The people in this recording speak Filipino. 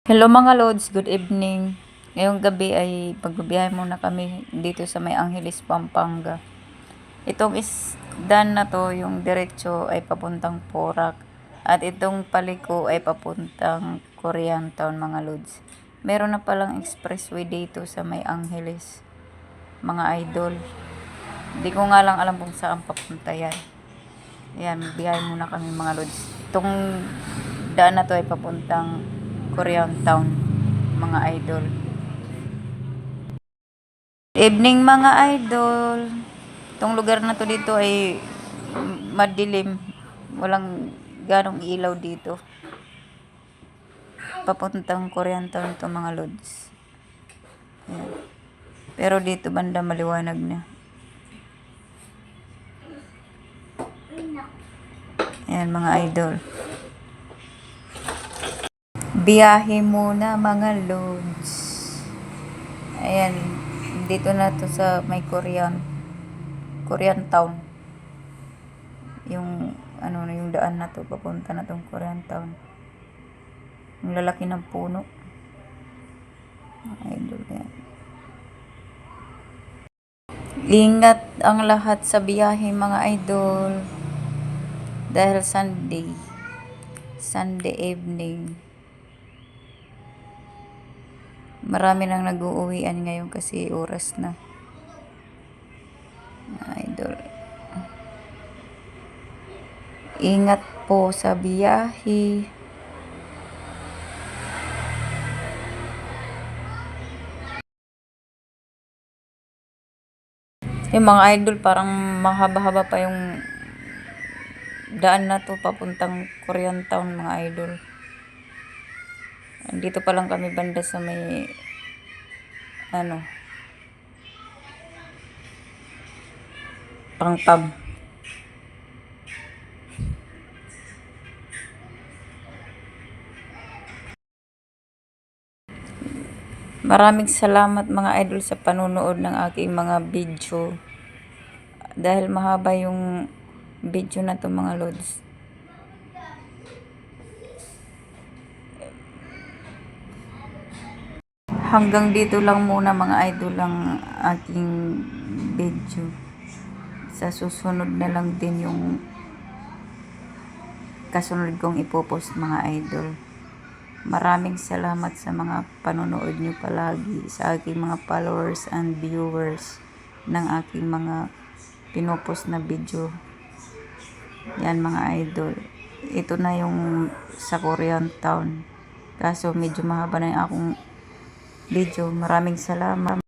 Hello mga lods, good evening. Ngayong gabi ay pagbibiyahe muna kami dito sa May Angeles, Pampanga. Itong isdan na to, yung diretso ay papuntang Porac. At itong paliko ay papuntang Koreantown mga lods. Meron na palang expressway dito sa May Angeles, mga idol. Hindi ko nga lang alam kung saan papunta yan. Ayan, biyahe muna kami mga lods. Itong daan na to ay papuntang Koreantown, mga idol. Evening mga idol. Itong lugar na to dito ay madilim. Walang ganong ilaw dito. Papuntang Koreantown to mga lods. Ayan. Pero dito banda maliwanag na. Ayan mga idol. Biyahe muna mga lods. Ayan. Dito na to sa may Koreantown. Yung yung daan na to papunta na tong Koreantown. Yung lalaki ng puno. Idol yan. Ingat ang lahat sa biyahe mga idol. Dahil Sunday evening. Marami nang nag-uuwian ngayon kasi oras na. Idol. Ingat po sa biyahe. Yung mga idol, parang mahaba-haba pa yung daan na to papuntang Koreantown mga idol. Dito pa lang kami banda sa may Pangpam. Maraming salamat mga idol sa panonood ng aking mga video. Dahil mahaba yung video na to mga lods. Hanggang dito lang muna mga idol ang aking video. Sa susunod na lang din yung kasunod kong ipopost mga idol. Maraming salamat sa mga panonood nyo palagi, sa aking mga followers and viewers ng aking mga pinopost na video. Yan mga idol. Ito na yung sa Koreantown. Kaso medyo mahaba na yung akong video. Maraming salamat.